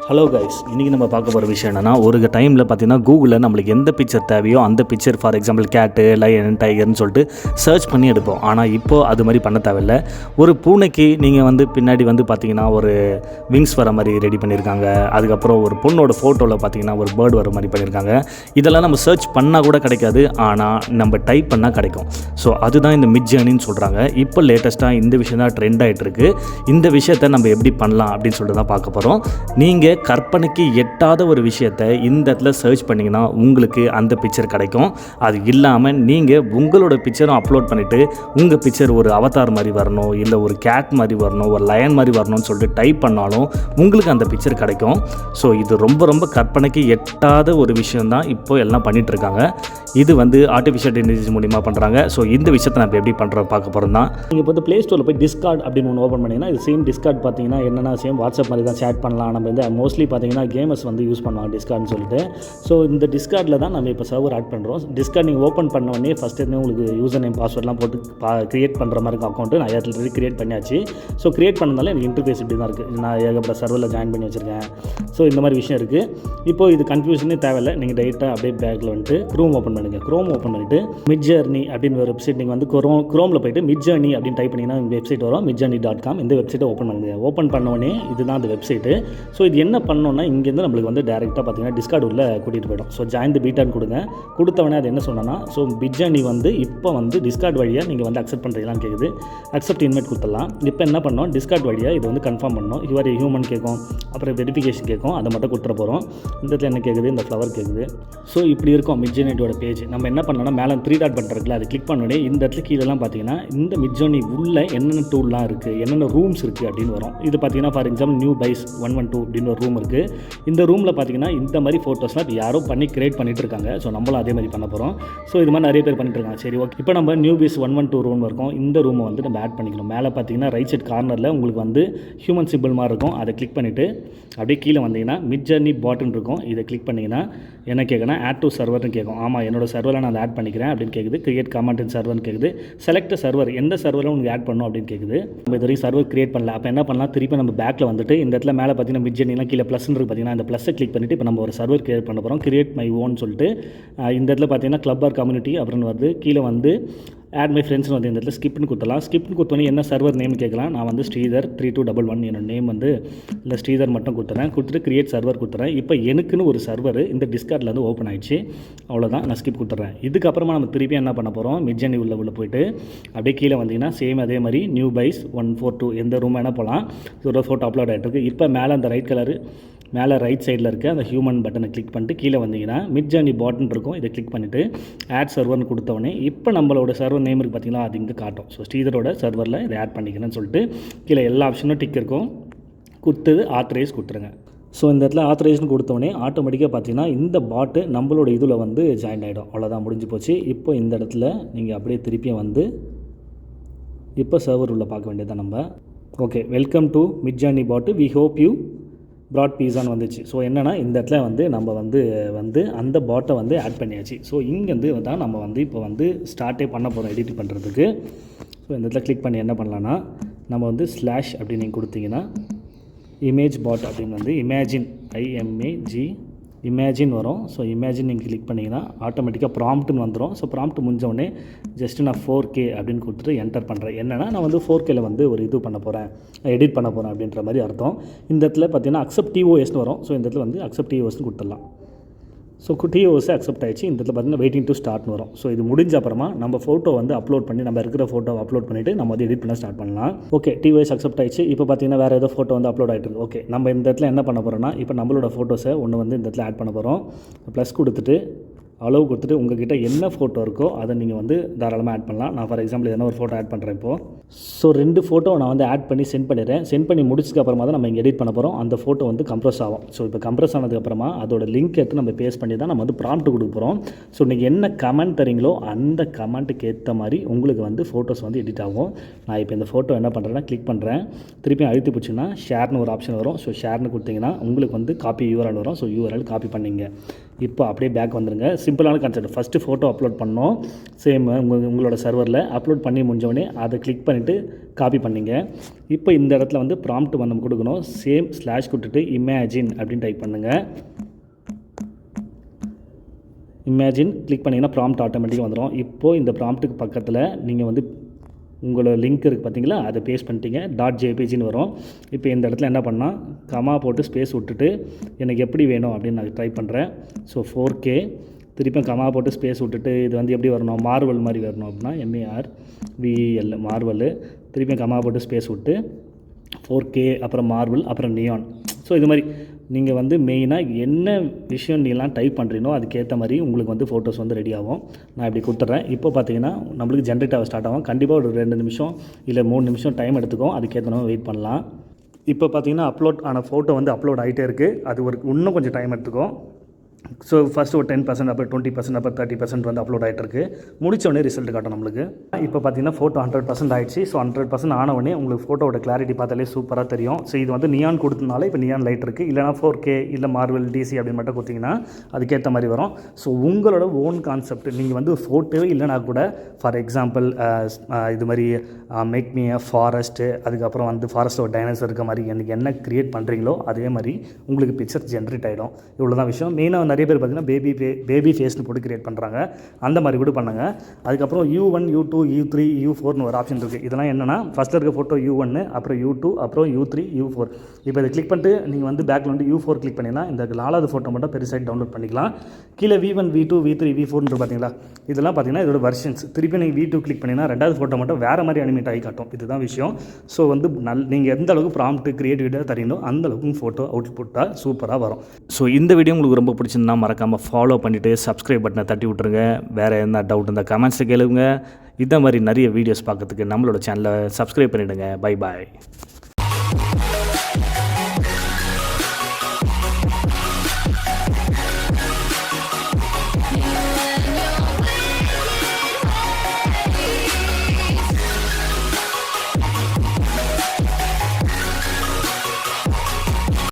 Hello guys, இன்றைக்கி நம்ம பார்க்க போகிற விஷயம் என்னென்னா, ஒரு டைமில் பார்த்தீங்கன்னா கூகுளில் நம்மளுக்கு எந்த பிக்சர் தேவையோ அந்த பிக்சர், ஃபார் எக்ஸாம்பிள் கேட்டு, லயன், டைகர்னு சொல்லிட்டு சர்ச் பண்ணி எடுப்போம். ஆனால் இப்போது அது மாதிரி பண்ண தேவையில்லை. ஒரு பூனைக்கு நீங்கள் பின்னாடி பார்த்தீங்கன்னா ஒரு விங்ஸ் வர மாதிரி ரெடி பண்ணியிருக்காங்க. அதுக்கப்புறம் ஒரு பொண்ணோட ஃபோட்டோவில் பார்த்தீங்கன்னா ஒரு பேர்டு வர மாதிரி பண்ணியிருக்காங்க. இதெல்லாம் நம்ம சர்ச் பண்ணால் கூட கிடைக்காது, ஆனால் நம்ம டைப் பண்ணால் கிடைக்கும். ஸோ அதுதான் இந்த மிட்ஜர்னின்னு சொல்கிறாங்க. இப்போ லேட்டஸ்ட்டாக இந்த விஷயம் தான் ட்ரெண்ட் ஆகிட்டு இருக்குது. இந்த விஷயத்தை நம்ம எப்படி பண்ணலாம் அப்படின்னு சொல்லிட்டு தான் பார்க்க போகிறோம். நீங்கள் கற்பனைக்கு எட்டாத ஒரு விஷயத்தை இந்த இடத்துல சர்ச் பண்ணிங்கன்னா உங்களுக்கு அந்த பிக்சர் கிடைக்கும். அது இல்லாமல் நீங்கள் உங்களோட பிக்சரும் அப்லோட் பண்ணிவிட்டு உங்கள் பிக்சர் ஒரு அவதார் மாதிரி வரணும், இல்லை ஒரு கேட் மாதிரி வரணும், ஒரு லயன் மாதிரி வரணும்னு சொல்லிட்டு டைப் பண்ணாலும் உங்களுக்கு அந்த பிக்சர் கிடைக்கும். ஸோ இது ரொம்ப ரொம்ப கற்பனைக்கு எட்டாத ஒரு விஷயந்தான் இப்போ எல்லாம் பண்ணிகிட்ருக்காங்க. இது ஆர்டிஃபிஷியல் இன்டெலிஜென்ஸ் மூலிமா பண்ணுறாங்க. ஸோ இந்த விஷயத்தை நம்ம எப்படி பண்ணுறோம் பார்க்க போகிறோம் தான். நீங்கள் இப்போ ப்ளே ஸ்டோரில் போய் டிஸ்கார்ட் அப்படின்னு ஒன்று ஓப்பன் பண்ணிங்கன்னா, இது சேம் டிஸ்கார்ட் பார்த்தீங்கன்னா என்னென்னா சேம் வாட்ஸ்அப் மாதிரி தான் சேட் பண்ணலாம். நம்ம மோஸ்ட்லி பார்த்தீங்கன்னா கேமர்ஸ் யூஸ் பண்ணுவாங்க டிஸ்கார்ட்னு சொல்லிட்டு. ஸோ இந்த டிஸ்கார்டில் தான் நம்ம இப்போ சர்வர் ஆட் பண்ணுறோம். டிஸ்கார்ட் நீங்கள் ஓப்பன் பண்ண உடனே ஃபஸ்ட்டு உங்களுக்கு யூசர் நேம் பாஸ்வேர்ட்லாம் போட்டு க்ரியேட் பண்ணுற மாதிரி இருக்கும் அக்கௌண்ட்டு. நான் ஆல்ரெடி க்ரியேட் பண்ணியாச்சு. ஸோ க்ரியேட் பண்ணதால எனக்கு இன்டர்ஃபேஸ் இப்படி தான் இருக்குது. நான் ஏகப்பட்ட சர்வரில் ஜாயின் பண்ணி வச்சுருக்கேன். ஸோ இந்த மாதிரி விஷயம் இருக்குது. இப்போ இது கன்ஃபியூஷனே தேவையில்லை. நீங்கள் டைரெக்டாக அப்படியே பேக்கில் க்ரோம் ஓப்பன் பண்ணுங்கள். க்ரோம் ஓப்பன் பண்ணிவிட்டு மிட்ஜர்னி அப்படின்னு ஒரு வெப்சைட் நீங்கள் க்ரோமில் போய்ட்டு மிட்ஜர்னி அப்படின்னு டைப் பண்ணிங்கன்னா இந்த வெப்சைட் வரும். midjourney.com. இந்த வெப்சைட்டை ஓப்பன் பண்ணுங்கள். ஓப்பன் பண்ணோடனே இதுதான் அந்த வெப்சைட்டு. ஸோ இது என்ன பண்ணோன்னா இங்கேருந்து நம்மளுக்கு டேரெக்டாக பார்த்தீங்கன்னா டிஸ்கார்ட் உள்ள கூட்டிகிட்டு போய்டும். ஸோ ஜாயின் தி பீட்டான்னு கொடுங்க. கொடுத்தவனே அது என்ன சொன்னோன்னா, ஸோ மிட்ஜர்னி இப்போ டிஸ்கார்ட் வழியாக நீங்கள் அக்செப்ட் பண்ணுறீங்களான்னு கேட்குது. அக்செப்ட் இன்வைட் கொடுத்துடலாம். இப்போ என்ன பண்ணோம், டிஸ்கார்ட் வழியாக இது கன்ஃபார்ம் பண்ணணும். யுவர் ஹியூமன் கேட்கும், அப்புறம் வெரிஃபிகேஷன் கேட்கும். அதை மட்டும் கொடுத்துட போகிறோம். இந்த இடத்துல என்ன கேட்குது, இந்த ஃப்ளவர் கேட்குது. ஸோ இப்படி இருக்கும் மிட்ஜர்னியோட பேஜ். நம்ம என்ன பண்ணோம்னா மேலே 3 டாட் பண்ணுறதுல அதை கிளிக் பண்ணோடனே இந்த இடத்துல கீழெல்லாம் பார்த்தீங்கன்னா இந்த மிட்ஜர்னி உள்ள என்னென்ன டூல்லாம் இருக்குது, என்னென்ன ரூம்ஸ் இருக்குது அப்படின்னு வரும். இது பார்த்தீங்கன்னா ஃபார் எக்ஸாம்பிள் நியூ பைஸ் 112 அப்படின்னு ஒரு ரூம் இருக்குது. இந்த ரூமில் பார்த்தீங்கன்னா இந்த மாதிரி ஃபோட்டோஸ்லாம் இப்போ யாரோ கிரியேட் பண்ணிட்டு இருக்காங்க. ஸோ நம்மளும் அதே மாதிரி பண்ண போகிறோம். ஸோ இது மாதிரி நிறைய பேர் பண்ணிட்டு இருக்காங்க. சரி, ஓகே. இப்போ நம்ம நியூ பீஸ் 112 ரூம் இருக்கும். இந்த ரூமை நம்ம ஆட் பண்ணிக்கணும். மேலே பார்த்தீங்கன்னா ரைட் சைட் கார்னரில் உங்களுக்கு ஹியூமன் சிம்பிள் மாதிரி இருக்கும். அதை கிளிக் பண்ணிவிட்டு அப்படியே கீழே வந்தீங்கன்னா மிட்ஜர்னி பாட்டன் இருக்கும். இதை கிளிக் பண்ணிங்கன்னா என்ன கேட்குன்னா ஆட் டு சர்வர்னு கேட்கும். ஆமாம், என்னோட சர்வரில் நான் அதை ஆட் பண்ணிக்கிறேன் அப்படின்னு கேட்குது. கிரியேட் கமெண்ட் இன் சர்வர்னு கேட்குது. செலக்ட் சர்வர், எந்த சர்வரில் உங்களுக்கு ஆட் பண்ணணும் அப்படின்னு கேட்குது. நம்ம இது வரைக்கும் சர்வர் கிரியேட் பண்ணல. அப்போ என்ன பண்ணலாம், திருப்பி நம்ம பேக்கில் இந்த இடத்துல மேலே பார்த்தீங்கன்னா மிட்ஜர்னிலாம் கீழே ப்ளஸ்ன்னு இருக்குது பார்த்தீங்கன்னா, அந்த ப்ளஸ்ஸை கிளிக் பண்ணிவிட்டு இப்போ நம்ம ஒரு சர்வர் கிரியேட் பண்ண போகிறோம். கிரியேட் மை ஓன் சொல்லிட்டு இந்த இடத்துல பார்த்தீங்கன்னா கிளப் ஆர் கம்யூனிட்டி அப்புறம் கீழே ஆட் மை ஃப்ரெண்ட்ஸ்னு இந்த இடத்துல ஸ்கிப்னு கொடுத்துலாம். ஸ்கிப்னு கொடுத்தோன்னே என்ன சர்வர் நேம் கேட்கலாம். நான் ஸ்ரீதர் 3211 என்னோட நேம் இல்லை ஸ்ரீதர் மட்டும் கொடுத்துறேன். கொடுத்துட்டு கிரியேட் சர்வர் கொடுத்துறேன். இப்போ எனக்குன்னு ஒரு சர்வர் இந்த டிஸ்கார்டில் ஓப்பன் ஆயிடுச்சு. அவ்வளோதான், நான் ஸ்கிப் கொடுத்துட்றேன். இதுக்கப்புறமா நம்ம திருப்பி என்ன பண்ண போகிறோம், மிட்ஜர்னி உள்ள போயிட்டு அப்படியே கீழே வந்தீங்கன்னா சேம் அதே மாதிரி நியூ பைஸ் 142 எந்த ரூம் வேணால் போகலாம். இதோட ஃபோட்டோ அப்லோட் ஆகிட்டு இருக்குது. இப்போ மேலே அந்த ரைட் கலரு மேலே ரைட் சைடில் இருக்க அந்த ஹியூமன் பட்டனை கிளிக் பண்ணிட்டு கீழே வந்தீங்கன்னா மிட்ஜர்னி பாட்டன் இருக்கும். இதை கிளிக் பண்ணிவிட்டு ஆட் சர்வர்னு கொடுத்தவொடனே இப்போ நம்மளோட சர்வர் நேம் இருக்குது பார்த்தீங்களா, அது இங்கே காட்டும். ஸோ ஸ்ரீதரோட சர்வரில் இதை ஆட் பண்ணிக்கிறேன்னு சொல்லிட்டு கீழே எல்லா ஆப்ஷனும் டிக் இருக்கும். கொடுத்தது ஆத்தரைஸ் கொடுத்துருங்க. ஸோ இந்த இடத்துல ஆத்தரைஸ்னு கொடுத்தோடனே ஆட்டோமேட்டிக்காக பார்த்தீங்கன்னா இந்த பாட்டு நம்மளோட இதில் ஜாயின் ஆகிடும். அவ்வளோதான், முடிஞ்சு போச்சு. இப்போ இந்த இடத்துல நீங்கள் அப்படியே திருப்பியும் இப்போ சர்வர் உள்ள பார்க்க வேண்டியதான் நம்ம. ஓகே, வெல்கம் டு மிட்ஜர்னி பாட்டு, வி ஹோப் யூ ப்ராட் பீஸான்னு வந்துச்சு. ஸோ என்னென்னா இந்த இடத்துல நம்ம அந்த பாட்டை ஆட் பண்ணியாச்சு. ஸோ இங்கேருந்து தான் நம்ம இப்போ ஸ்டார்ட்டே பண்ண போகிறோம் எடிட் பண்ணுறதுக்கு. ஸோ இந்த இடத்துல கிளிக் பண்ணி என்ன பண்ணலான்னா நம்ம ஸ்லாஷ் அப்படின்னு நீங்கள் கொடுத்தீங்கன்னா இமேஜ் பாட் அப்படின்னு இமேஜின் இமேஜின் வரும். ஸோ இமேஜின் நீங்கள் கிளிக் பண்ணிங்கன்னா ஆட்டோமேட்டிக்காக ப்ராம்ப்ட்னு வந்துடும். ஸோ ப்ராம்ப்ட் முடிஞ்சோடனே ஜஸ்ட்டு நான் 4K அப்படின்னு கொடுத்துட்டு என்டர் பண்ணுறேன். என்னென்னா நான் 4Kல ஒரு இது பண்ண போகிறேன், எடிட் பண்ண போகிறேன் அப்படின்ற மாதிரி அர்த்தம். இந்த இடத்துல பார்த்தீங்கன்னா அக்செப்ட் டிஓஎஸ்னு வரும். ஸோ இந்த இடத்துல அக்செப்ட் டிஓஎஸ்னு கொடுத்துடலாம். ஸோ டிஓஎஸ் அக்செப்ட் ஆகிடுச்சு. இந்த இடத்துல பார்த்தீங்கன்னா வெயிட்டிங் டு ஸ்டார்ட்னு வரும். ஸோ இது முடிஞ்ச அப்புறமா நம்ம ஃபோட்டோ அப்லோட் பண்ணி நம்ம இருக்கிற ஃபோட்டோ அப்லோட் பண்ணிவிட்டு நம்ம எடிட் பண்ண ஸ்டார்ட் பண்ணலாம். ஓகே, டிஓஎஸ் அக்செப்ட் ஆகிடுச்சு. இப்போ பார்த்தீங்கன்னா வேறு ஏதோ ஃபோட்டோ அப்லோட் ஆகிட்டு இருக்கு. ஓகே, நம்ம இந்த இடத்துல என்ன பண்ண போகிறோம்னா இப்போ நம்மளோட ஃபோட்டோஸை ஒன்று இந்த இடத்துல ஆட் பண்ண போகிறோம். ப்ளஸ் கொடுத்துட்டு அளவு கொடுத்துட்டு உங்கள்கிட்ட என்ன ஃபோட்டோ இருக்கோ அதை நீங்கள் தாராளமாக ஆட் பண்ணலாம். நான் ஃபார் எக்ஸாம்பிள் எதனா ஒரு ஃபோட்டோ ஆட் பண்ணுறேன் இப்போது. ஸோ 2 ஃபோட்டோ நான் ஆட் பண்ணி சென்ட் பண்ணிடுறேன். சென்ட் பண்ணி முடிச்சதுக்கப்புறமா தான் நம்ம இங்கே எடிட் பண்ண போகிறோம். அந்த ஃபோட்டோ கம்ப்ரஸ் ஆகும். ஸோ இப்போ கம்ப்ரஸ் ஆனதுக்கப்புறமா அதோட லிங்க் எடுத்து நம்ம பேஸ்ட் பண்ணி தான் நம்ம ப்ராம்ப்ட் கொடுக்க போகிறோம். ஸோ நீங்கள் என்ன கமெண்ட் தரீங்களோ அந்த கமெண்ட்டுக்கு ஏற்ற மாதிரி உங்களுக்கு ஃபோட்டோஸ் எடிட் ஆகும். நான் இப்போ இந்த ஃபோட்டோ என்ன பண்ணுறேன்னா கிளிக் பண்ணுறேன். திருப்பி அழுத்தி பிடிச்சிங்கன்னா ஷேர்னு ஒரு ஆப்ஷன் வரும். ஸோ ஷேர்னு கொடுத்தீங்கன்னா உங்களுக்கு காப்பி யூஆர்எல் வரும். ஸோ யூஆர்எல் காப்பி பண்ணிங்க. இப்போ அப்படியே பேக் வந்துடுங்க. சிம்பிளான கான்செப்ட். ஃபஸ்ட்டு ஃபோட்டோ அப்லோட் பண்ணோம், சேம் உங்களோட சர்வரில் அப்லோட் பண்ணி முடிஞ்சோடனே அதை கிளிக் பண்ணிவிட்டு காப்பி பண்ணிங்க. இப்போ இந்த இடத்துல வந்து ப்ராம்ப்ட் நம்ம கொடுக்கணும். சேம் ஸ்லாஷ் கொடுத்துட்டு இமேஜின் அப்படின்னு டைப் பண்ணுங்கள். இமேஜின் கிளிக் பண்ணிங்கன்னா ப்ராம்ப்ட் ஆட்டோமேட்டிக்காக வந்துடும். இப்போது இந்த ப்ராம்ப்ட்டுக்கு பக்கத்தில் நீங்கள் வந்து உங்களோட லிங்க் இருக்குது பார்த்தீங்களா, அதை பேஸ்ட் பண்ணிட்டீங்க. .jpgன்னு வரும். இப்போ இந்த இடத்துல என்ன பண்ணால் கமா போட்டு ஸ்பேஸ் விட்டுட்டு எனக்கு எப்படி வேணும் அப்படின்னு நான் ட்ரை பண்ணுறேன். ஸோ 4K திருப்பியும் கமா போட்டு ஸ்பேஸ் விட்டுட்டு இது வந்து எப்படி வரணும், மார்வல் மாதிரி வரணும் அப்படின்னா MARVEL மார்வல். திருப்பியும் கமா போட்டு ஸ்பேஸ் விட்டு 4K அப்புறம் மார்வல் அப்புறம் நியான். ஸோ இது மாதிரி நீங்கள் வந்து மெயினாக என்ன விஷயம் நீலாம் டைப் பண்ணுறீனோ அதுக்கேற்ற மாதிரி உங்களுக்கு வந்து ஃபோட்டோஸ் வந்து ரெடி ஆகும். நான் இப்படி கொடுத்துட்றேன். இப்போ பார்த்தீங்கன்னா நம்மளுக்கு ஜென்ரேட் ஆக ஸ்டார்ட் ஆகும். கண்டிப்பாக ஒரு 2 நிமிஷம் இல்லை 3 நிமிஷம் டைம் எடுத்துக்கும். அதுக்கேற்ற மாதிரி வெயிட் பண்ணலாம். இப்போ பார்த்தீங்கன்னா அப்லோட் ஆன ஃபோட்டோ வந்து அப்லோட் ஆகிட்டே இருக்குது. அது இன்னும் கொஞ்சம் டைம் எடுத்துக்கும். ஸோ ஃபஸ்ட்டு ஒரு 10%, அப்புறம் 20%, அப்புறம் 30% வந்து அப்லோட் ஆகிட்டு இருக்குது. முடித்தோடனே ரிசல்ட் காட்டும் நம்மளுக்கு. இப்போ பார்த்தீங்கன்னா ஃபோட்டோ 100% ஆகிடுச்சு. ஸோ 100% ஆனவுடனே உங்களுக்கு ஃபோட்டோவோட கிளாரிட்டி பார்த்தாலே சூப்பராக தெரியும். ஸோ இது வந்து நியான் கொடுத்தனால இப்போ நியான் லைட் இருக்குது. இல்லைனா 4K இல்லை மார்வல் DC அப்படின்னு மட்டும் கொடுத்தீங்கன்னா அதுக்கேற்ற மாதிரி வரும். ஸோ உங்களோட ஓன் கான்செப்ட் நீங்கள் வந்து ஃபோட்டோவே இல்லைனா கூட ஃபார் எக்ஸாம்பிள் இது மாதிரி மேக் மீ அ ஃபாரஸ்ட்டு, அதுக்கப்புறம் வந்து ஃபாரஸ்ட் ஒரு டைனோசர் இருக்க மாதிரி எனக்கு என்ன க்ரியேட் பண்ணுறீங்களோ அதே மாதிரி உங்களுக்கு பிக்சர் ஜென்ரேட் ஆகிடும். இவ்வளோ தான் விஷயம். மெயினாக நிறைய பேர் பார்த்தீங்கன்னா பேபி ஃபேஸ்னு போட்டு கிரியேட் பண்ணுறாங்க. அந்த மாதிரி கூட பண்ணுங்க. அதுக்கப்புறம் U1, U2, U3, U4னு ஒரு ஆப்ஷன் இருக்குது. இதெல்லாம் என்னென்னா ஃபஸ்ட்டில் இருக்க ஃபோட்டோ U1, அப்புறம் U2, அப்புறம் U3, U4. இப்போ இதை கிளிக் பண்ணிட்டு நீங்கள் வந்து பேக்கில் வந்து U4 கிளிக் பண்ணிங்கன்னா இந்த 4வது ஃபோட்டோ மட்டும் பெருசாக டவுன்லோட் பண்ணிக்கலாம். கீழே V1, V2, V3, V4 பார்த்தீங்களா, இதெல்லாம் பார்த்தீங்கன்னா இதோட வெர்ஷன்ஸ். திருப்பி நீங்கள் V2 கிளிக் பண்ணிங்கன்னா 2வது ஃபோட்டோ மட்டும் வேறு மாதிரி அனிமேட் ஆகி காட்டும். இதுதான் விஷயம். ஸோ வந்து நீங்கள் எந்த அளவுக்கு ப்ராம்ப்ட் கிரியேட்டிவிட்டியாக தரீங்களோ அந்த அளவுக்கு ஃபோட்டோ அவுட்புட்டாக சூப்பராக வரும். ஸோ இந்த வீடியோ உங்களுக்கு ரொம்ப பிடிச்சிருந்தா மறக்காமல் ஃபாலோ பண்ணிவிட்டு சப்ஸ்கிரைப் பட்டனை தட்டி விட்ருங்க. வேறு என்ன டவுட் இருந்தால் கமெண்ட்ஸை கேளுங்க. இந்த மாதிரி நிறைய வீடியோஸ் பார்க்கறதுக்கு நம்மளோட சேனலை சப்ஸ்கிரைப் பண்ணிவிடுங்க. Bye bye.